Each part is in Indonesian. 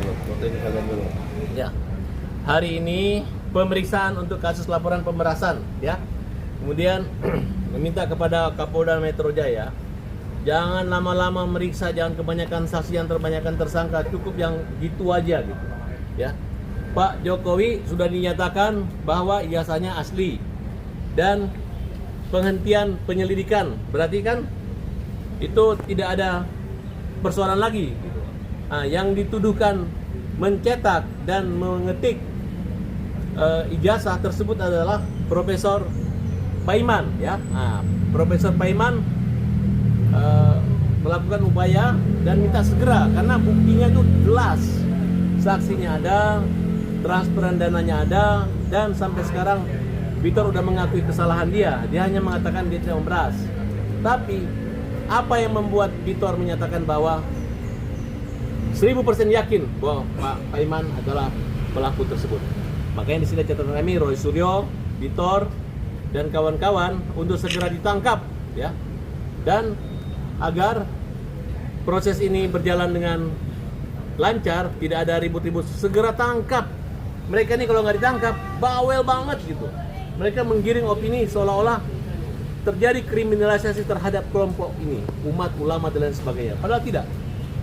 foto ini kalian dulu. Ya. Hari ini pemeriksaan untuk kasus laporan pemerasan, ya. Kemudian meminta kepada Kapolda Metro Jaya, jangan lama-lama meriksa, jangan kebanyakan saksi yang terbanyakan tersangka, cukup yang gitu aja gitu, ya. Pak Jokowi sudah dinyatakan bahwa ijazahnya asli dan penghentian penyelidikan, berarti kan itu tidak ada persoalan lagi. Nah, yang dituduhkan mencetak dan mengetik ijazah tersebut adalah Profesor Paiman, ya. Nah, Profesor Paiman melakukan upaya dan minta segera karena buktinya itu jelas, saksinya ada, transferan dananya ada, dan sampai sekarang Victor udah mengakui kesalahan dia hanya mengatakan dia tidak memeras. Tapi apa yang membuat Victor menyatakan bahwa 1000% yakin bahwa Pak Paiman adalah pelaku tersebut? Makanya di sini catatan kami, Roy Suryo, Victor, dan kawan-kawan untuk segera ditangkap, ya, dan agar proses ini berjalan dengan lancar, tidak ada ribut-ribut, segera tangkap. Mereka ini kalau nggak ditangkap, bawel banget gitu. Mereka menggiring opini seolah-olah terjadi kriminalisasi terhadap kelompok ini, umat, ulama, dan lain sebagainya. Padahal tidak.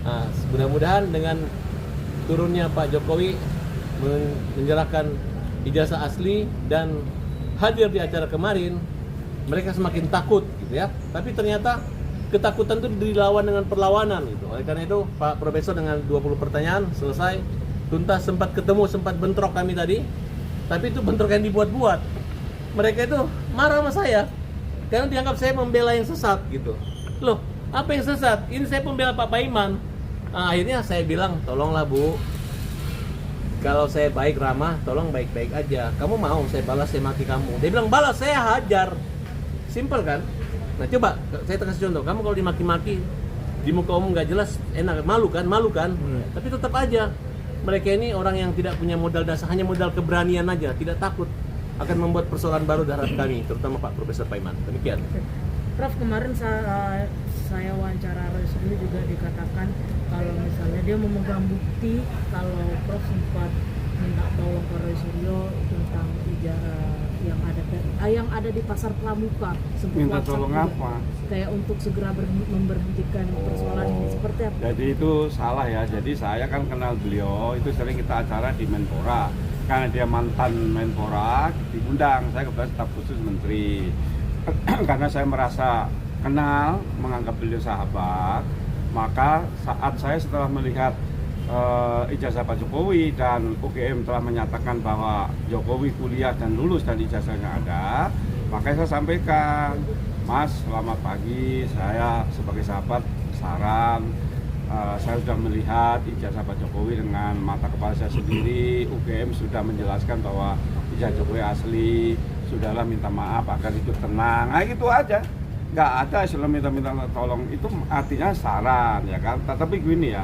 Nah, mudah-mudahan dengan turunnya Pak Jokowi menyerahkan ijazah asli dan hadir di acara kemarin, mereka semakin takut gitu, ya. Tapi ternyata ketakutan itu dilawan dengan perlawanan gitu. Oleh karena itu Pak Profesor dengan 20 pertanyaan selesai tuntas, sempat ketemu, sempat bentrok kami tadi. Tapi itu bentrok yang dibuat-buat. Mereka itu marah sama saya karena dianggap saya membela yang sesat gitu. Loh, apa yang sesat? Ini saya pembela Pak Paiman. Nah, akhirnya saya bilang, tolonglah Bu, kalau saya baik ramah, tolong baik-baik aja. Kamu mau saya balas, saya maki kamu. Dia bilang, balas, saya hajar. Simple kan? Nah coba, saya kasih contoh. Kamu kalau dimaki-maki, di muka umum nggak jelas, enak, malu kan? Tapi tetap aja, mereka ini orang yang tidak punya modal dasar, hanya modal keberanian aja, tidak takut akan membuat persoalan baru terhadap kami, terutama Pak Profesor Paiman. Demikian. Prof, kemarin saya wawancara Roy Suryo juga dikatakan kalau misalnya dia memegang bukti kalau Prof sempat minta tolong ke Roy Suryo tentang ijazah yang ada di Pasar Pramuka. Minta tolong apa? Kayak untuk segera memberhentikan persoalan ini, seperti apa? Jadi itu salah ya. Jadi saya kan kenal beliau, itu sering kita acara di Menpora. Karena dia mantan Menpora, diundang. Saya kebetulan staf khusus menteri. Karena saya merasa kenal, menganggap beliau sahabat, maka saat saya setelah melihat ijazah Pak Jokowi dan UGM telah menyatakan bahwa Jokowi kuliah dan lulus dan ijazahnya ada, maka saya sampaikan, Mas, selamat pagi, saya sebagai sahabat saran, saya sudah melihat ijazah Pak Jokowi dengan mata kepala saya sendiri. UGM sudah menjelaskan bahwa ijazah Jokowi asli, sudahlah minta maaf agar hidup tenang. Nah gitu aja, nggak ada istilah minta-minta tolong, itu artinya saran ya kan. Tapi gini ya,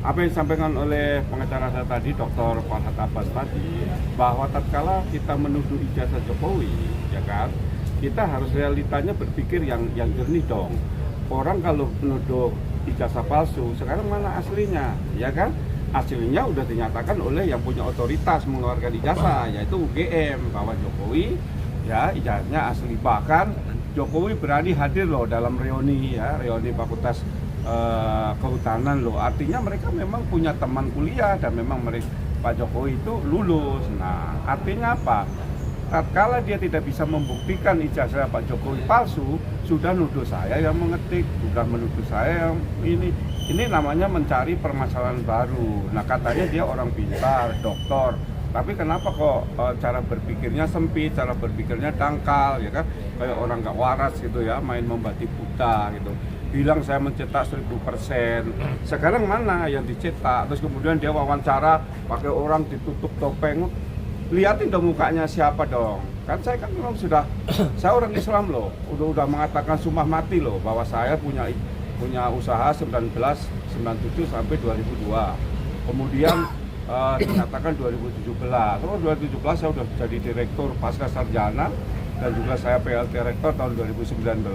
apa yang disampaikan oleh pengacara saya tadi, Dr. Farhad Abbas tadi, bahwa tatkala kita menuduh ijazah Jokowi ya kan, kita harus realitanya berpikir yang jernih dong. Orang kalau menuduh ijazah palsu, sekarang mana aslinya ya kan? Aslinya udah dinyatakan oleh yang punya otoritas mengeluarkan ijazah, yaitu UGM, bahwa Jokowi ya ijazahnya asli. Bahkan Jokowi berani hadir loh dalam reuni Fakultas Kehutanan loh. Artinya mereka memang punya teman kuliah dan memang mereka, Pak Jokowi itu lulus. Nah artinya apa? Tatkala dia tidak bisa membuktikan ijazah Pak Jokowi palsu, sudah nuduh saya yang mengetik, sudah menuduh saya yang ini namanya mencari permasalahan baru. Nah katanya dia orang pintar, doktor, tapi kenapa kok cara berpikirnya sempit, cara berpikirnya dangkal ya kan, kayak orang nggak waras gitu ya, main membatik buta gitu. Bilang saya mencetak 1000%, sekarang mana yang dicetak? Terus kemudian dia wawancara pakai orang ditutup topeng, liatin dong mukanya siapa dong. Kan saya kan memang sudah, saya orang Islam loh, udah mengatakan sumpah mati loh bahwa saya punya usaha 1997 sampai 2002. Kemudian dinyatakan 2017. Terus 2017 saya sudah jadi direktur pasca sarjana dan juga saya PLT rektor tahun 2019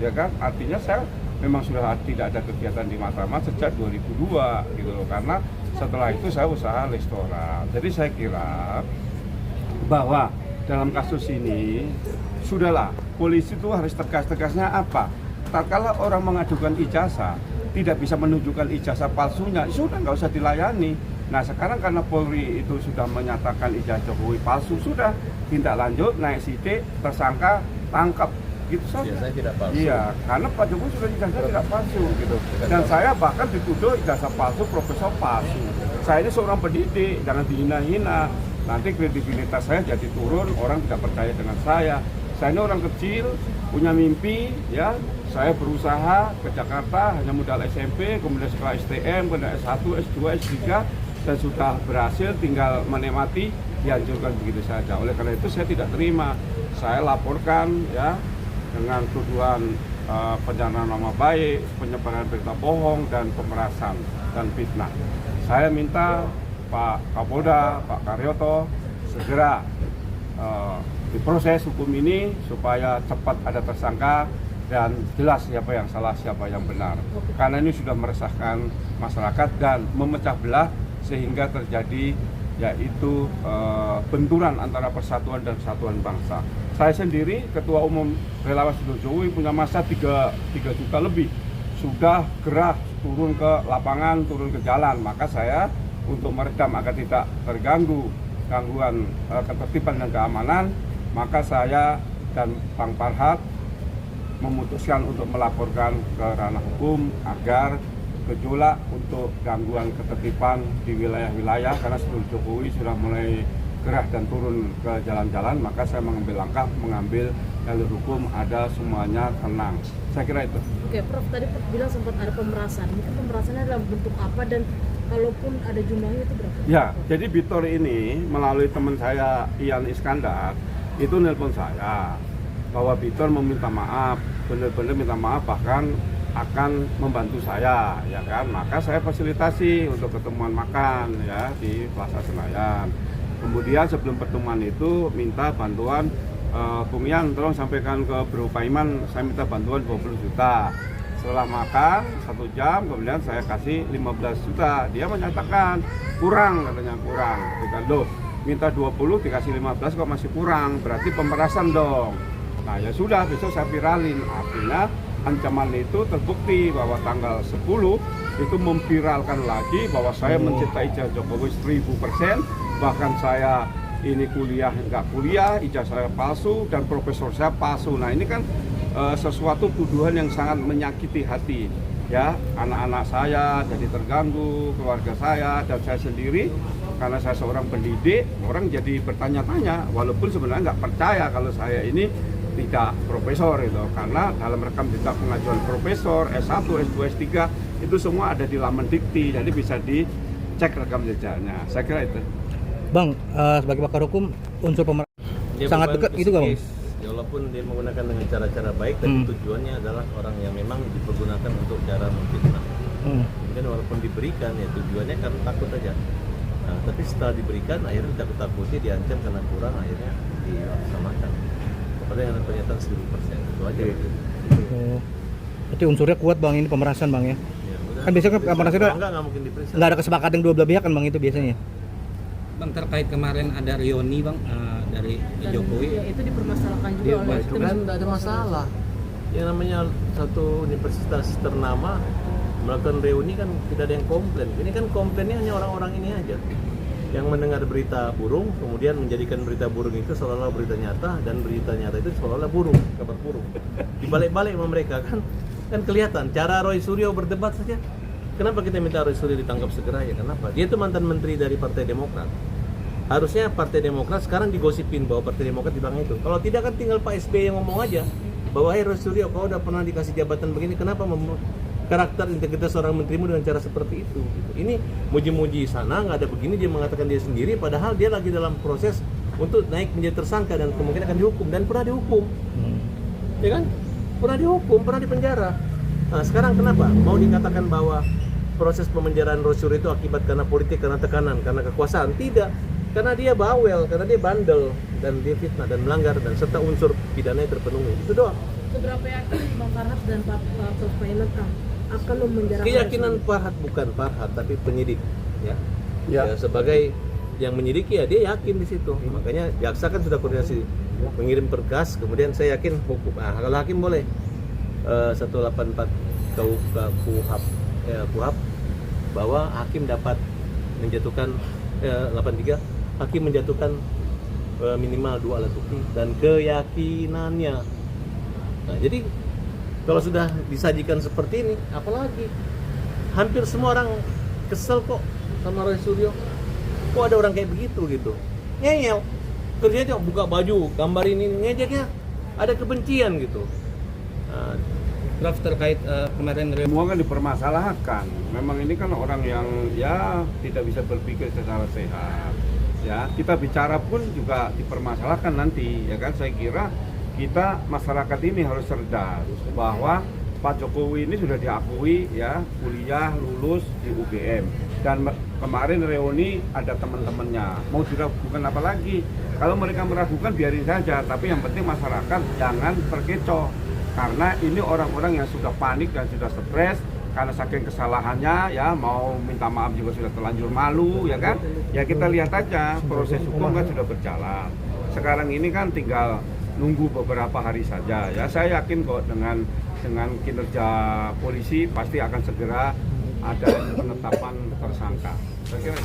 ya kan. Artinya saya memang sudah tidak ada kegiatan di Matraman sejak 2002 gitu loh, karena Setelah itu saya usaha restoran. Jadi saya kira bahwa dalam kasus ini sudahlah, polisi itu harus tegas-tegasnya apa? Tatkala orang mengajukan ijazah tidak bisa menunjukkan ijazah palsunya, sudah nggak usah dilayani. Nah sekarang karena Polri itu sudah menyatakan ijazah Jokowi palsu, sudah tindak lanjut, naik sidik, tersangka, tangkap, gitu saja. Ijazah tidak palsu. Iya, karena Pak Jokowi sudah ijazah tidak palsu gitu. Dan saya bahkan dituduh ijazah palsu, profesor palsu. Saya ini seorang pendidik, jangan dihina-hina. Nanti kredibilitas saya jadi turun, orang tidak percaya dengan saya. Saya ini orang kecil, punya mimpi, ya. Saya berusaha ke Jakarta, hanya modal SMP, kemudian sekolah STM, kemudian S1, S2, S3, dan sudah berhasil, tinggal menikmati, dihancurkan begitu saja. Oleh karena itu saya tidak terima. Saya laporkan ya dengan tuduhan pencemaran nama baik, penyebaran berita bohong, dan pemerasan dan fitnah. Saya minta Pak Kapolda, Pak Karyoto segera diproses hukum ini supaya cepat ada tersangka dan jelas siapa yang salah, siapa yang benar. Karena ini sudah meresahkan masyarakat dan memecah belah sehingga terjadi yaitu benturan antara persatuan dan kesatuan bangsa. Saya sendiri, Ketua Umum Relawan Jokowi, punya massa 3 juta lebih. Sudah gerak turun ke lapangan, turun ke jalan. Maka saya untuk meredam agar tidak terganggu gangguan ketertiban dan keamanan, maka saya dan Bang Farhad memutuskan untuk melaporkan ke ranah hukum agar gejolak untuk gangguan ketertiban di wilayah-wilayah, karena seluruh Jokowi sudah mulai gerah dan turun ke jalan-jalan, maka saya mengambil langkah, mengambil jalur hukum, ada semuanya tenang. Saya kira itu. Oke, Prof, tadi Prof bilang sempat ada pemerasan. Mungkin pemerasannya dalam bentuk apa dan kalaupun ada jumlahnya itu berapa? Ya, jadi Bitor ini melalui teman saya Ian Iskandar itu nelpon saya bahwa Bitor meminta maaf, benar-benar minta maaf, bahkan akan membantu saya, ya kan. Maka saya fasilitasi untuk ketemuan makan ya di Plaza Senayan. Kemudian sebelum pertemuan itu minta bantuan Bung Ian, tolong sampaikan ke Bro Paiman, saya minta bantuan 20 juta. Setelah makan 1 jam, kemudian saya kasih 15 juta. Dia menyatakan kurang, katanya kurang. Loh, minta 20 dikasih 15 kok masih kurang, berarti pemerasan dong. Nah ya sudah, besok saya viralin. Artinya ancaman itu terbukti bahwa tanggal 10 itu memviralkan lagi bahwa saya mencintai Jokowi 1000%, bahkan saya ini kuliah enggak kuliah, ijazah saya palsu dan profesor saya palsu. Nah ini kan sesuatu tuduhan yang sangat menyakiti hati ya, anak-anak saya jadi terganggu, keluarga saya dan saya sendiri, karena saya seorang pendidik, orang jadi bertanya-tanya walaupun sebenarnya nggak percaya kalau saya ini tidak profesor itu, karena dalam rekam jejak pengajuan profesor, S1, S2, S3 itu semua ada di laman dikti, jadi bisa dicek rekam jejaknya. Saya kira itu. Bang, sebagai pakar hukum, unsur pemerasan sangat dekat gitu kan, Bang? Ya, walaupun dia menggunakan dengan cara-cara baik, tapi tujuannya adalah orang yang memang dipergunakan untuk cara memfitnah. Kemudian walaupun diberikan, ya tujuannya karena takut aja. Nah, tapi setelah diberikan, akhirnya takut-takutnya diancam karena kurang, akhirnya dilaksanakan. Kepada yang pernyataan 1000%, itu aja. Oh. Berarti unsurnya kuat, Bang, ini pemerasan, Bang, ya? Ya, kan biasanya pemerasan itu nggak mungkin diperiksa. nggak ada kesepakatan dua belah pihak kan, Bang, itu biasanya? Bang, terkait kemarin ada reuni, Bang, dari Dan Jokowi. ya, itu dipermasalahkan juga Iya, oleh Itu kan tidak ada masalah. Yang namanya satu universitas ternama melakukan reuni kan tidak ada yang komplain. Ini kan komplainnya hanya orang-orang ini aja yang mendengar berita burung, kemudian menjadikan berita burung itu seolah-olah berita nyata, dan berita nyata itu seolah-olah burung, kabar burung. Dibalik-balik sama mereka kan kelihatan. Cara Roy Suryo berdebat saja. Kenapa kita minta Roy Suryo ditangkap segera ya? Kenapa? Dia itu mantan menteri dari Partai Demokrat. Harusnya Partai Demokrat sekarang digosipin bahwa Partai Demokrat di belakang itu. Kalau tidak kan tinggal Pak SBY yang ngomong aja bahwa Roy Suryo, kau udah pernah dikasih jabatan begini, kenapa karakter integritas seorang menterimu dengan cara seperti itu? Ini muji-muji sana, nggak ada begini, dia mengatakan dia sendiri, padahal dia lagi dalam proses untuk naik menjadi tersangka dan kemungkinan akan dihukum, dan pernah dihukum, ya kan? Pernah dihukum, pernah dipenjara. Nah sekarang kenapa mau dikatakan bahwa proses pemenjaraan Roy Suryo itu akibat karena politik, karena tekanan, karena kekuasaan? Tidak, karena dia bawel, karena dia bandel, dan dia fitnah dan melanggar, dan serta unsur pidananya terpenuhi. Itu doang. Seberapa yakin Bang Farhad dan Pak Paiman akan memenjarakan? Keyakinan Farhad bukan Farhad, tapi penyidik. ya. Ya. Ya, sebagai yang menyidiki ya dia yakin di situ. Makanya jaksa kan sudah koordinasi mengirim berkas, kemudian saya yakin hukum. Nah, kalau hakim boleh 184 KUHP bahwa hakim dapat menjatuhkan 83 hakim menjatuhkan minimal 2 alat bukti dan keyakinannya. Nah, jadi kalau sudah disajikan seperti ini, apalagi hampir semua orang kesel kok sama Roy Suryo. Kok ada orang kayak begitu gitu? Ngeyel. Kerjanya buka baju, gambar ini ngejeknya ada kebencian gitu. Nah, Prof terkait kemarin Semua kan dipermasalahkan. Memang ini kan orang yang ya tidak bisa berpikir secara sehat. Ya, kita bicara pun juga dipermasalahkan nanti, ya kan? Saya kira kita masyarakat ini harus cerdas bahwa Pak Jokowi ini sudah diakui ya kuliah lulus di UGM dan kemarin reuni ada teman-temannya. Mau diragukan apa lagi? Kalau mereka meragukan biarin saja, tapi yang penting masyarakat jangan terkecoh karena ini orang-orang yang sudah panik dan sudah stres karena saking kesalahannya ya mau minta maaf juga sudah terlanjur malu ya kan. Ya kita lihat aja proses hukum kan sudah berjalan. Sekarang ini kan tinggal nunggu beberapa hari saja ya. Saya yakin kok dengan kinerja polisi pasti akan segera ada penetapan tersangka. Saya kira